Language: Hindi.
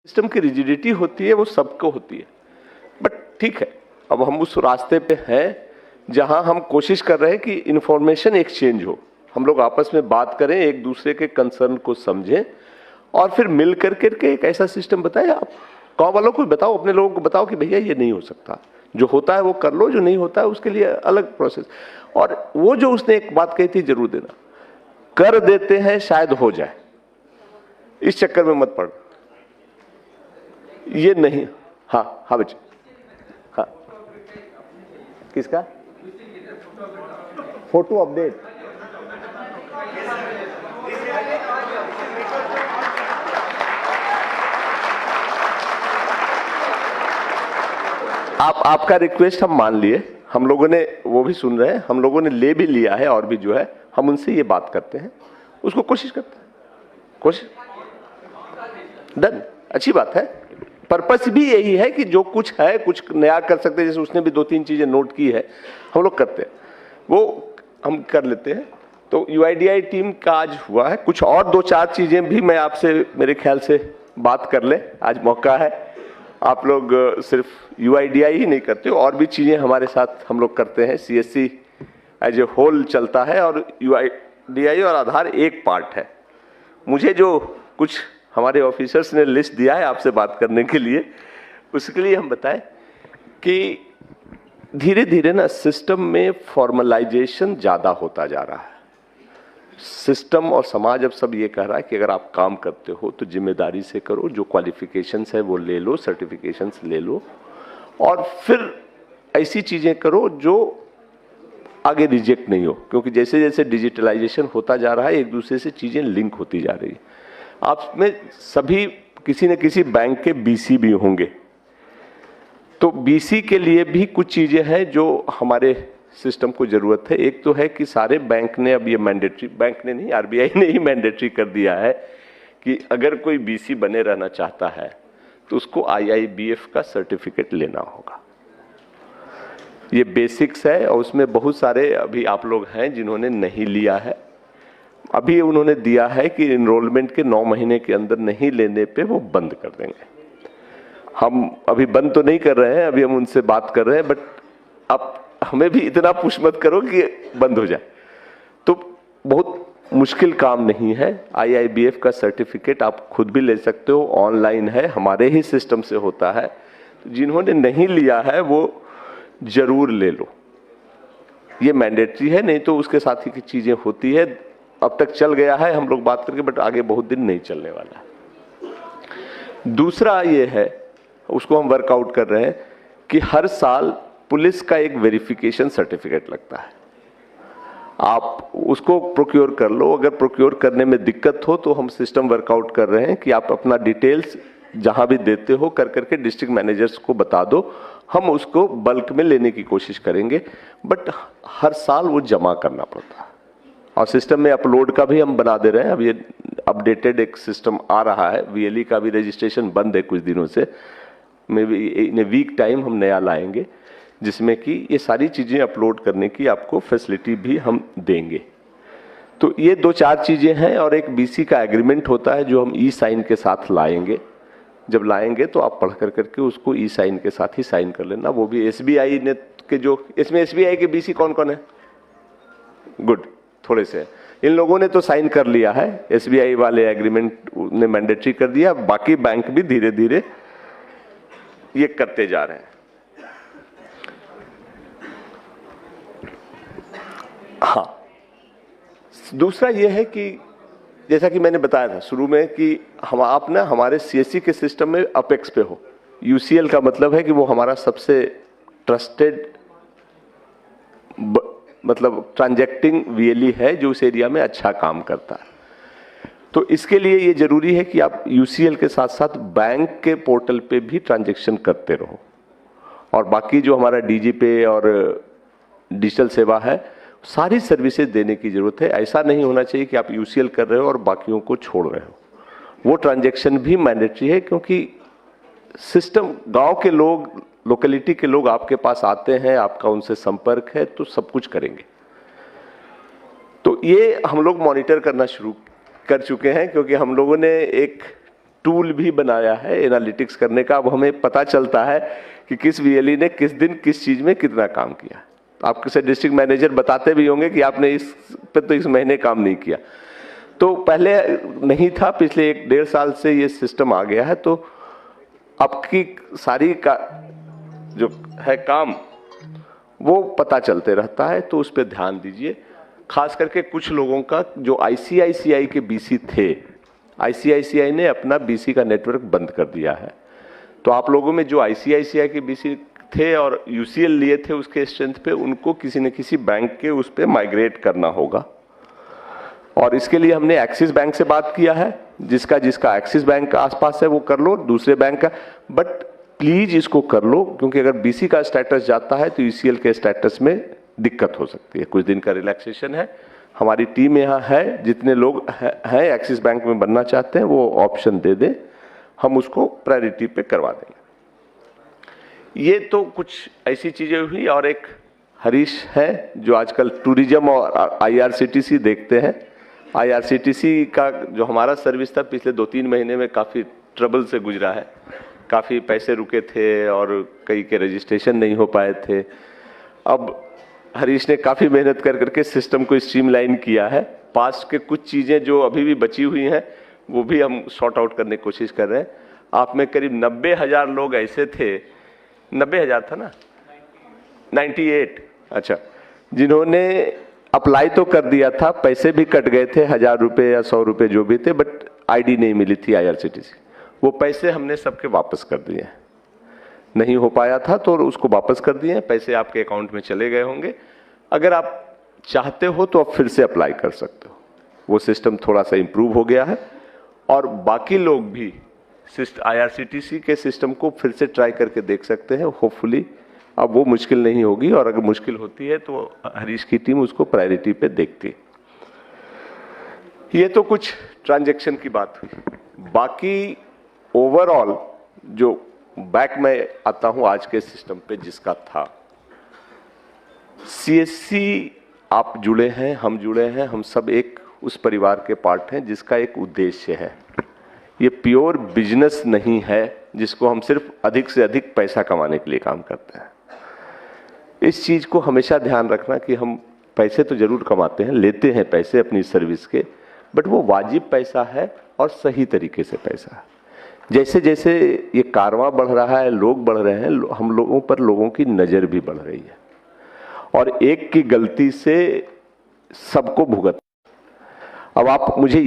सिस्टम की रिजिडिटी होती है वो सबको होती है, बट ठीक है, अब हम उस रास्ते पे हैं जहां हम कोशिश कर रहे हैं कि इंफॉर्मेशन एक्सचेंज हो, हम लोग आपस में बात करें, एक दूसरे के कंसर्न को समझें और फिर मिल करके एक ऐसा सिस्टम बताएं। आप गाँव वालों को बताओ, अपने लोगों को बताओ कि भैया ये नहीं हो सकता, जो होता है वो कर लो, जो नहीं होता है उसके लिए अलग प्रोसेस। और वो जो उसने एक बात कही थी, जरूर देना, कर देते हैं शायद हो जाए, इस चक्कर में मत पड़, ये नहीं। हाँ हाँ बच्चे, हाँ किसका फोटो अपडेट? आपका रिक्वेस्ट हम मान लिए, हम लोगों ने वो भी सुन रहे हैं, हम लोगों ने ले भी लिया है, और भी जो है हम उनसे ये बात करते हैं, उसको कोशिश करते हैं, कोशिश डन, अच्छी बात है। पर्पस भी यही है कि जो कुछ है कुछ नया कर सकते हैं, जैसे उसने भी 2-3 चीजें नोट की है, हम लोग करते हैं, वो हम कर लेते हैं। तो यूआईडीआई टीम का आज हुआ है, कुछ और 2-4 चीजें भी मैं आपसे मेरे ख्याल से बात कर ले, आज मौका है। आप लोग सिर्फ यूआईडीआई ही नहीं करते हो, और भी चीजें हमारे साथ हम लोग करते हैं। सीएससी एज ए होल चलता है और यूआईडीआई और आधार एक पार्ट है। मुझे जो कुछ हमारे ऑफिसर्स ने लिस्ट दिया है आपसे बात करने के लिए, उसके लिए हम बताएं कि धीरे धीरे ना सिस्टम में फॉर्मलाइजेशन ज्यादा होता जा रहा है। सिस्टम और समाज अब सब ये कह रहा है कि अगर आप काम करते हो तो जिम्मेदारी से करो, जो क्वालिफिकेशंस है वो ले लो, सर्टिफिकेशंस ले लो, और फिर ऐसी चीजें करो जो आगे रिजेक्ट नहीं हो, क्योंकि जैसे जैसे डिजिटलाइजेशन होता जा रहा है एक दूसरे से चीजें लिंक होती जा रही है। आप में सभी किसी न किसी बैंक के बीसी भी होंगे, तो बीसी के लिए भी कुछ चीजें हैं जो हमारे सिस्टम को जरूरत है। एक तो है कि सारे बैंक ने अब ये मैंडेटरी, बैंक ने नहीं, आरबीआई ने ही मैंडेटरी कर दिया है कि अगर कोई बीसी बने रहना चाहता है तो उसको आईआईबीएफ का सर्टिफिकेट लेना होगा। ये बेसिक्स है, और उसमें बहुत सारे अभी आप लोग हैं जिन्होंने नहीं लिया है। अभी उन्होंने दिया है कि इनरोलमेंट के 9 महीने के अंदर नहीं लेने पे वो बंद कर देंगे। हम अभी बंद तो नहीं कर रहे हैं, अभी हम उनसे बात कर रहे हैं, बट अब हमें भी इतना पुश मत करो कि बंद हो जाए। तो बहुत मुश्किल काम नहीं है, आईआईबीएफ का सर्टिफिकेट आप खुद भी ले सकते हो, ऑनलाइन है, हमारे ही सिस्टम से होता है। तो जिन्होंने नहीं लिया है वो जरूर ले लो, ये मैंडेटरी है, नहीं तो उसके साथ ही की चीजें होती है। अब तक चल गया है हम लोग बात करके, बट आगे बहुत दिन नहीं चलने वाला है। दूसरा ये है, उसको हम वर्कआउट कर रहे हैं कि हर साल पुलिस का एक वेरिफिकेशन सर्टिफिकेट लगता है, आप उसको प्रोक्योर कर लो। अगर प्रोक्योर करने में दिक्कत हो तो हम सिस्टम वर्कआउट कर रहे हैं कि आप अपना डिटेल्स जहां भी देते हो कर करके डिस्ट्रिक्ट मैनेजर्स को बता दो, हम उसको बल्क में लेने की कोशिश करेंगे, बट हर साल वो जमा करना पड़ता है। और सिस्टम में अपलोड का भी हम बना दे रहे हैं, अब ये अपडेटेड एक सिस्टम आ रहा है। वीएलई का भी रजिस्ट्रेशन बंद है कुछ दिनों से, may be in a week time हम नया लाएंगे, जिसमें कि ये सारी चीजें अपलोड करने की आपको फैसिलिटी भी हम देंगे। तो ये 2-4 चीजें हैं, और एक बीसी का एग्रीमेंट होता है जो हम ई साइन के साथ लाएंगे। जब लाएंगे तो आप पढ़ कर करके उसको ई साइन के साथ ही साइन कर लेना। वो भी एसबीआई ने के, जो इसमें एसबीआई के बीसी कौन कौन है? गुड, थोड़े से इन लोगों ने तो साइन कर लिया है, एसबीआई वाले एग्रीमेंट ने मैंडेटरी कर दिया, बाकी बैंक भी धीरे धीरे ये करते जा रहे हैं। हाँ, दूसरा ये है कि जैसा कि मैंने बताया था शुरू में कि हम आप ना हमारे सीएससी के सिस्टम में अपेक्स पे हो। यूसीएल का मतलब है कि वो हमारा सबसे ट्रस्टेड मतलब ट्रांजैक्टिंग वीएलई है जो उस एरिया में अच्छा काम करता है। तो इसके लिए ये जरूरी है कि आप यूसीएल के साथ साथ बैंक के पोर्टल पे भी ट्रांजैक्शन करते रहो, और बाकी जो हमारा डीजीपे और डिजिटल सेवा है सारी सर्विसेज देने की जरूरत है। ऐसा नहीं होना चाहिए कि आप यूसीएल कर रहे हो और बाकियों को छोड़ रहे हो। वो ट्रांजैक्शन भी मैंडेटरी है, क्योंकि सिस्टम गांव के लोग, लोकेलिटी के लोग आपके पास आते हैं, आपका उनसे संपर्क है, तो सब कुछ करेंगे। तो ये हम लोग मॉनिटर करना शुरू कर चुके हैं, क्योंकि हम लोगों ने एक टूल भी बनाया है एनालिटिक्स करने का। अब हमें पता चलता है कि किस वीएलई ने किस दिन किस चीज में कितना काम किया। आप किसी डिस्ट्रिक्ट मैनेजर बताते भी होंगे कि आपने इस पे तो इस महीने काम नहीं किया। तो पहले नहीं था, पिछले 1-1.5 साल से ये सिस्टम आ गया है। तो आपकी सारी का जो है काम वो पता चलते रहता है, तो उस पर ध्यान दीजिए। खास करके कुछ लोगों का जो आईसीआईसीआई के बीसी थे, आईसीआईसीआई ने अपना बीसी का नेटवर्क बंद कर दिया है। तो आप लोगों में जो आईसीआईसीआई के बीसी थे और यूसीएल लिए थे उसके स्ट्रेंथ पे, उनको किसी न किसी बैंक के उस पे माइग्रेट करना होगा। और इसके लिए हमने एक्सिस बैंक से बात किया है। जिसका एक्सिस बैंक का आसपास है वो कर लो, दूसरे बैंक का, बट प्लीज इसको कर लो, क्योंकि अगर बीसी का स्टेटस जाता है तो यूसीएल के स्टेटस में दिक्कत हो सकती है। कुछ दिन का रिलैक्सेशन है, हमारी टीम यहाँ है, जितने लोग हैं एक्सिस बैंक में बनना चाहते हैं वो ऑप्शन दे दें, हम उसको प्रायोरिटी पे करवा देंगे। ये तो कुछ ऐसी चीजें हुई। और एक हरीश है जो आजकल टूरिज्म और आईआरसीटीसी देखते हैं। आईआरसीटीसी का जो हमारा सर्विस था पिछले 2-3 महीने में काफी ट्रबल से गुजरा है। काफी पैसे रुके थे और कई के रजिस्ट्रेशन नहीं हो पाए थे। अब हरीश ने काफी मेहनत कर करके सिस्टम को स्ट्रीमलाइन किया है। पास्ट के कुछ चीजें जो अभी भी बची हुई हैं वो भी हम सॉर्ट आउट करने की कोशिश कर रहे हैं। आप में करीब 90,000 लोग ऐसे थे, 90,000 था ना, 98, अच्छा, जिन्होंने अप्लाई तो कर दिया था, पैसे भी कट गए थे, 1000 रुपये या 100 रुपये जो भी थे, बट आईडी नहीं मिली थी आईआरसीटीसी। वो पैसे हमने सबके वापस कर दिए। नहीं हो पाया था तो उसको वापस कर दिए, पैसे आपके अकाउंट में चले गए होंगे। अगर आप चाहते हो तो आप फिर से अप्लाई कर सकते हो। वो सिस्टम थोड़ा सा इंप्रूव हो गया है और बाकी लोग भी आईआरसीटीसी के सिस्टम को फिर से ट्राई करके देख सकते हैं। होपफुली अब वो मुश्किल नहीं होगी, और अगर मुश्किल होती है तो हरीश की टीम उसको प्रायोरिटी पे देखती है। ये तो कुछ ट्रांजैक्शन की बात हुई। बाकी ओवरऑल जो बैक में आता हूं आज के सिस्टम पे जिसका था, सीएससी आप जुड़े हैं, हम जुड़े हैं, हम सब एक उस परिवार के पार्ट हैं जिसका एक उद्देश्य है। ये प्योर बिजनेस नहीं है जिसको हम सिर्फ अधिक से अधिक पैसा कमाने के लिए काम करते हैं। इस चीज को हमेशा ध्यान रखना कि हम पैसे तो जरूर कमाते हैं, लेते हैं पैसे अपनी सर्विस के, बट वो वाजिब पैसा है और सही तरीके से पैसा है। जैसे जैसे ये कारवां बढ़ रहा है, लोग बढ़ रहे हैं, हम लोगों पर लोगों की नजर भी बढ़ रही है, और एक की गलती से सबको भुगत। अब आप मुझे